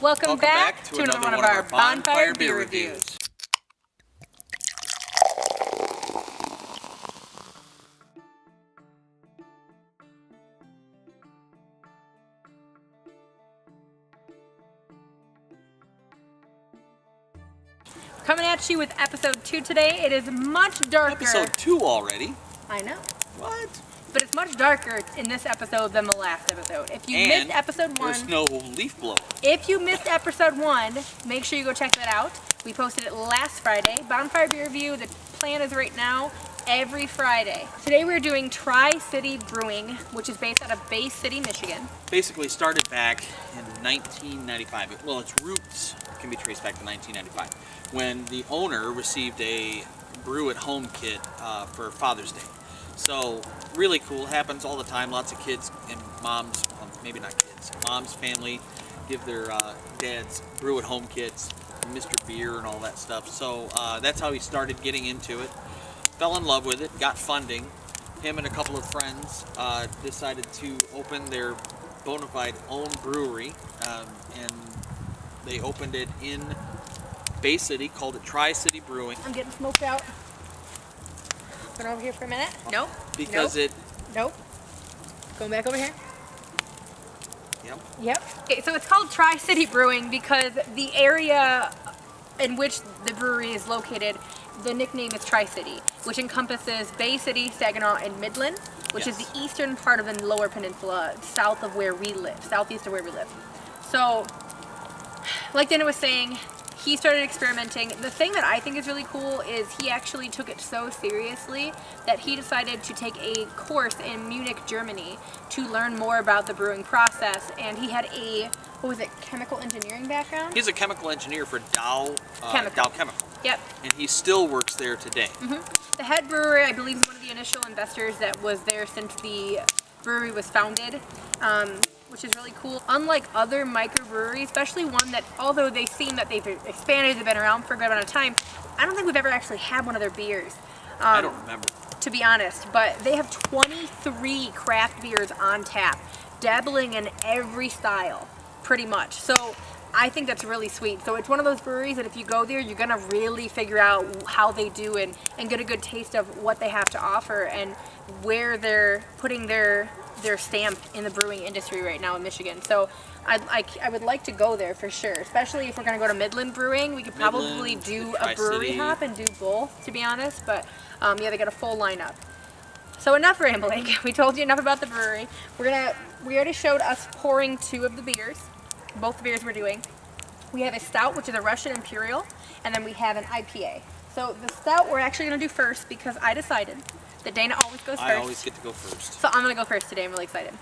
Welcome back to another one of our Bonfire beer reviews. Coming at you with episode 2 today. It is much darker. Episode 2 already? I know. What? But it's much darker in this episode than the last episode. If you missed episode 1, there's no leaf blower. If you missed episode 1, make sure you go check that out. We posted it last Friday. Bonfire beer review. The plan is right now every Friday. Today we're doing Tri-City Brewing, which is based out of Bay City, Michigan. Basically started back in 1995. Well, its roots can be traced back to 1995, when the owner received a brew at home kit for Father's Day. So really cool, happens all the time. Lots of kids and moms, well, maybe not kids, mom's family give their dads brew at home kits, Mr. Beer and all that stuff. So that's how he started getting into it. Fell in love with it, got funding. Him and a couple of friends decided to open their bona fide own brewery, and they opened it in Bay City, called it Tri-City Brewing. I'm getting smoked out. Put it over here for a minute. Nope. Because Nope. Going back over here. Yep. Okay, so it's called Tri-City Brewing because the area in which the brewery is located, the nickname is Tri-City, which encompasses Bay City, Saginaw, and Midland, which is the eastern part of the Lower Peninsula, south of where we live, southeast of where we live. So, like Dana was saying, he started experimenting. The thing that I think is really cool is he actually took it so seriously that he decided to take a course in Munich, Germany to learn more about the brewing process. And he had a, chemical engineering background? He's a chemical engineer for Dow Chemical. Yep. And he still works there today. The head brewer, I believe, is one of the initial investors that was there since the brewery was founded. Which is really cool. Unlike other microbreweries, especially one that, although they seem that they've expanded, they've been around for a good amount of time, I don't think we've ever actually had one of their beers. I don't remember. To be honest, but they have 23 craft beers on tap, dabbling in every style, pretty much. So I think that's really sweet. So it's one of those breweries that if you go there, you're gonna really figure out how they do and get a good taste of what they have to offer and where they're putting their stamp in the brewing industry right now in Michigan. So I would like to go there for sure, especially if we're going to go to Midland Brewing. We could probably do a brewery hop and do both, to be honest, but yeah, they got a full lineup. So enough rambling. We told you enough about the brewery. We already showed us pouring 2 of the beers, both the beers we're doing. We have a stout, which is a Russian Imperial, and then we have an IPA. So the stout we're actually going to do first because I decided that Dana always goes first. I always get to go first. So I'm going to go first today. I'm really excited.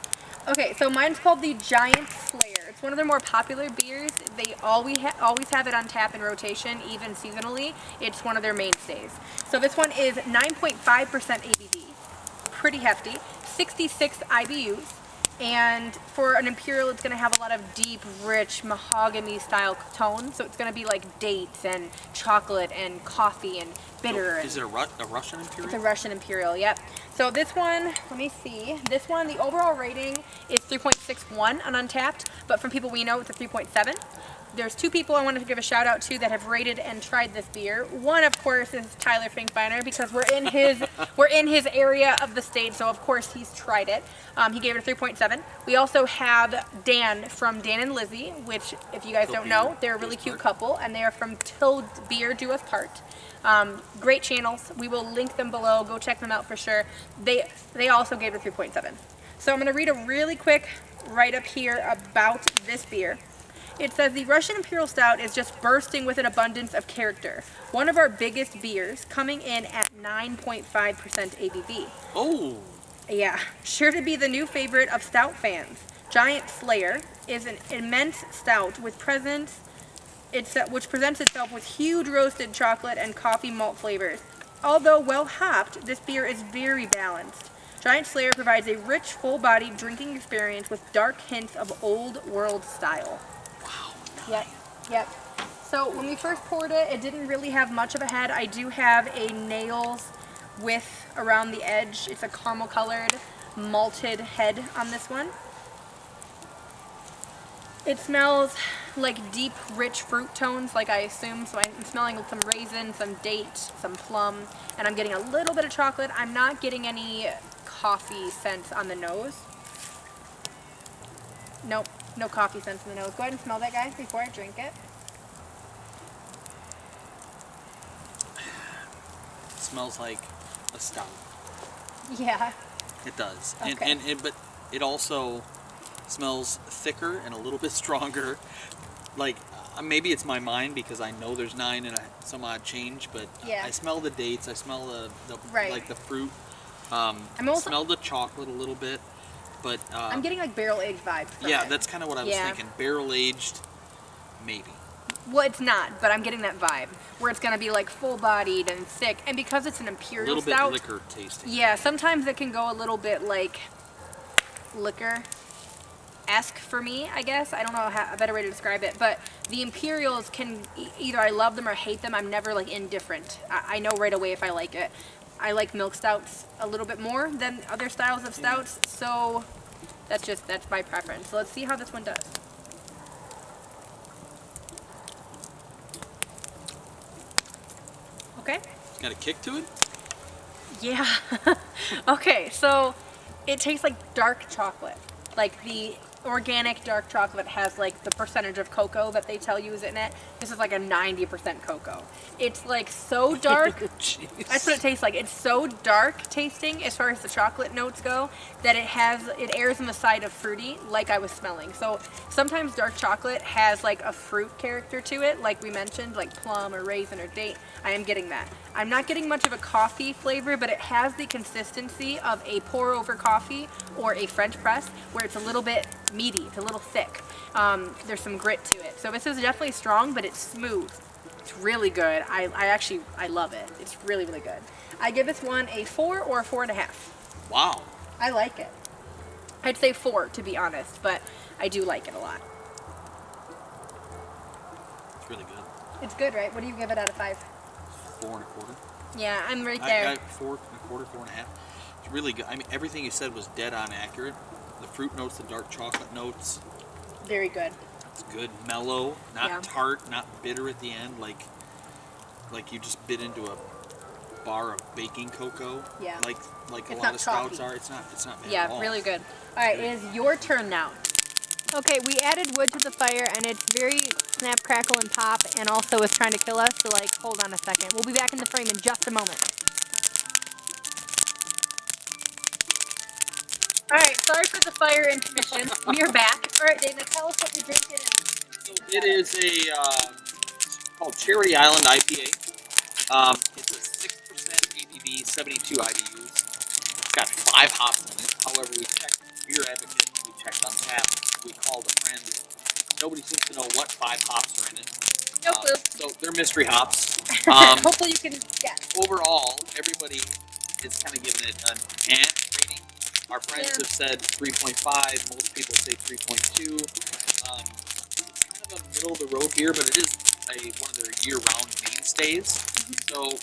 Okay, so mine's called the Giant Slayer. It's one of their more popular beers. They always have it on tap in rotation, even seasonally. It's one of their mainstays. So this one is 9.5% ABV. Pretty hefty. 66 IBUs. And for an Imperial, it's going to have a lot of deep, rich, mahogany-style tones. So it's going to be like dates and chocolate and coffee and bitter. Is it a Russian Imperial? It's a Russian Imperial, yep. So this one, let me see. This one, the overall rating is 3.61 on Untappd, but from people we know, it's a 3.7. There's 2 people I wanted to give a shout out to that have rated and tried this beer. One, of course, is Tyler Finkbeiner because we're in his area of the state, so of course he's tried it. He gave it a 3.7. We also have Dan from Dan and Lizzie, which, if you guys don't know, they're a really cute couple, and they are from Till Beer Do Us Part. Great channels. We will link them below. Go check them out for sure. They also gave it a 3.7. So I'm going to read a really quick write-up here about this beer. It says, the Russian Imperial Stout is just bursting with an abundance of character. One of our biggest beers, coming in at 9.5% ABV. Oh! Yeah, sure to be the new favorite of stout fans. Giant Slayer is an immense stout which presents itself with huge roasted chocolate and coffee malt flavors. Although well hopped, this beer is very balanced. Giant Slayer provides a rich, full-bodied drinking experience with dark hints of old world style. Wow. Yep. So when we first poured it, it didn't really have much of a head. I do have a nails width around the edge. It's a caramel colored malted head on this one. It smells like deep, rich fruit tones, like I assume. So I'm smelling some raisin, some date, some plum, and I'm getting a little bit of chocolate. I'm not getting any coffee scents on the nose. Nope, no coffee scents in the nose. Go ahead and smell that, guys, before I drink it. It smells like a stout. Yeah. It does. Okay. But it also smells thicker and a little bit stronger. Like, maybe it's my mind because I know there's 9 and some odd change, but Yeah. I smell the dates. I smell the Right. like the fruit. I'm also smell the chocolate a little bit, but I'm getting like barrel aged vibes from yeah, it. that's kind of what I was thinking. Barrel aged, maybe. Well, it's not, but I'm getting that vibe where it's gonna be like full bodied and thick, and because it's an A imperial little bit stout. liquor tasting. Yeah, sometimes it can go a little bit like liquor-esque for me, I guess. I don't know a better way to describe it, but the imperials can either I love them or hate them. I'm never like indifferent. I know right away if I like it. I like milk stouts a little bit more than other styles of stouts, so that's my preference. So let's see how this one does. Okay. Got a kick to it? Yeah. Okay, so it tastes like dark chocolate. Like the organic dark chocolate has like the percentage of cocoa that they tell you is in it. This is like a 90% cocoa. It's like so dark. Jeez. That's what it tastes like. It's so dark tasting as far as the chocolate notes go that it airs on the side of fruity like I was smelling. So sometimes dark chocolate has like a fruit character to it, like we mentioned, like plum or raisin or date. I am getting that. I'm not getting much of a coffee flavor, but it has the consistency of a pour over coffee or a French press where it's a little bit meaty, it's a little thick. There's some grit to it. So this is definitely strong, but it's smooth. It's really good. I love it. It's really, really good. I give this one a 4 or a 4.5. Wow. I like it. I'd say 4 to be honest, but I do like it a lot. It's really good. It's good, right? What do you give it out of 5? 4 1/4. Yeah, I'm right there. I 4 1/4, 4.5. It's really good. I mean, everything you said was dead on accurate. The fruit notes, the dark chocolate notes. Very good. It's good, mellow, not Yeah. tart, not bitter at the end, like you just bit into a bar of baking cocoa. Yeah. Like a It's lot not of stouts chalky. are. It's not bad at Yeah, all. really good. All right, it is your turn now. Okay, we added wood to the fire, and it's very snap, crackle, and pop, and also is trying to kill us, so like, hold on a second. We'll be back in the frame in just a moment. All right, sorry for the fire intermission. We are back. All right, Dana, tell us what you're drinking. So it is called Cherry Island IPA. It's a 6% ABV, 72 IBUs. It's got 5 hops in it. However, we checked Beer Advocate, we checked on tap, we called a friend. Nobody seems to know what 5 hops are in it. No clue. So they're mystery hops. Hopefully you can guess. Overall, everybody is kind of giving it an rating. Our friends have said 3.5. Most people say 3.2. It's kind of a middle of the road beer, but it is one of their year-round mainstays. So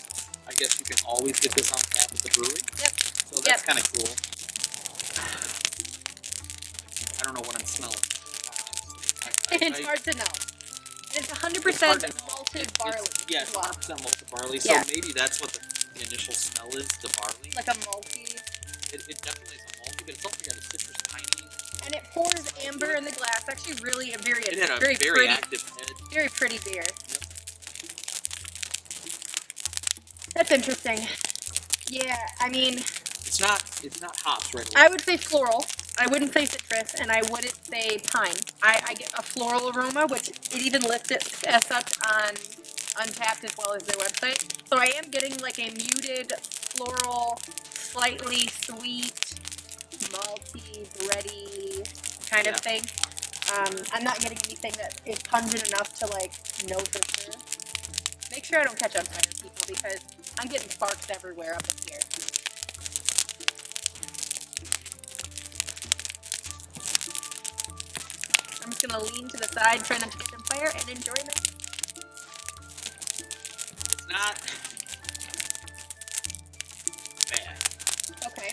I guess you can always get this on tap at the brewery. Yep. So that's kind of cool. I don't know what I'm smelling. It's hard to know. It's 100% malted barley. Yeah, as well. 100% malted barley. So Yeah. maybe that's what the initial smell is, the barley. Like a malty. It definitely is a malty, but it's also got a citrus piney. And it pours amber in the glass. Actually, really a very, It had a very very pretty, active head. very pretty beer. Yep. That's interesting. Yeah, I mean, It's not hops right away. I would say floral. I wouldn't say citrus, and I wouldn't say pine. I get a floral aroma, which it even lists it as such on Untapped as well as their website. So I am getting like a muted floral, slightly sweet, malty, bready kind of thing. I'm not getting anything that is pungent enough to like know for sure. Make sure I don't catch on fire, people, because I'm getting sparks everywhere up in here. I'm just gonna lean to the side, try not to catch on fire, and enjoy them. It's not bad. Okay.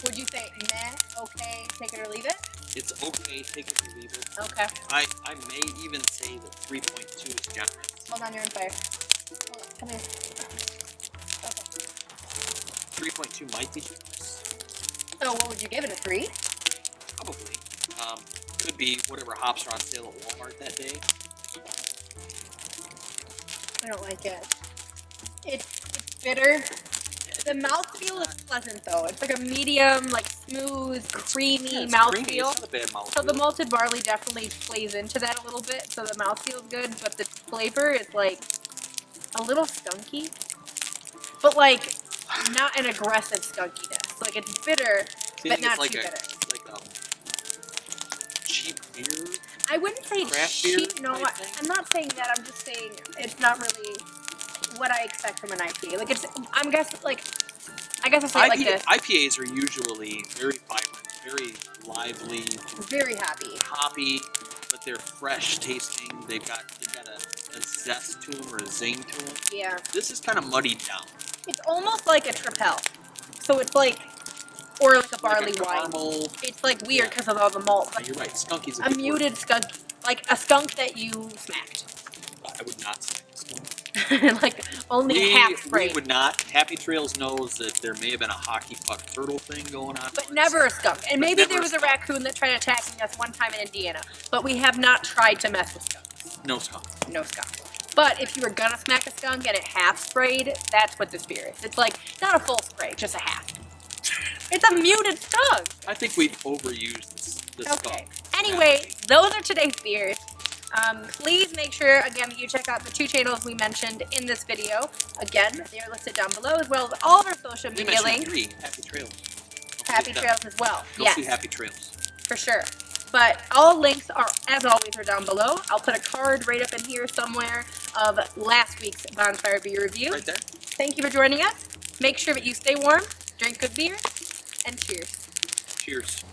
Would you say meh, okay, take it or leave it? It's okay, take it or leave it. Okay. I may even say that 3.2 is generous. Hold on, you're on fire. Hold on, come here. Okay. 3.2 might be generous. So what would you give it, a 3? Probably. Could be whatever hops are on sale at Walmart that day. I don't like it. It's bitter. The mouthfeel is pleasant though. It's like a medium, like smooth, creamy mouthfeel. It's not a bad mouthfeel. So the malted barley definitely plays into that a little bit, so the mouthfeel is good, but the flavor is like a little skunky, but like not an aggressive skunkiness. Like it's bitter, but not too bitter. Like a cheap beer. I wouldn't say craft beer cheap. No, type thing? I'm not saying that. I'm just saying it's not really what I expect from an IPA. Like it's, I guess I'll say it like this. IPAs are usually very vibrant, very lively, Very happy. hoppy, but they're fresh tasting. They've got a zest to them or a zing to them. Yeah. This is kind of muddied down. It's almost like a tripel. So it's like, or like a barley like a wine. caramel. It's like weird because of all the malt. Yeah, you're right. Skunky's A muted skunk, like a skunk that you smacked. I would not say skunk. Like only half We sprayed. would not. Happy Trails knows that there may have been a hockey puck turtle thing going on. But never a skunk. And maybe never there a was a skunk. raccoon that tried attacking us one time in Indiana. But we have not tried to mess with skunks. No skunk. No skunk. But if you were gonna smack a skunk and it half sprayed, that's what this beer is. It's like, not a full spray, just a half. It's a muted skunk. I think we've overused this Okay. skunk. Anyway, those are today's beers. Please make sure, again, that you check out the 2 channels we mentioned in this video. Again, they're listed down below, as well as all of our social We media mentioned links. 3 Happy Trails. Don't Happy forget Trails that. as well. Go Yes, see Happy Trails. for sure. But all links are, as always, are down below. I'll put a card right up in here somewhere of last week's Bonfire beer review. Right there. Thank you for joining us. Make sure that you stay warm, drink good beer, and cheers. Cheers.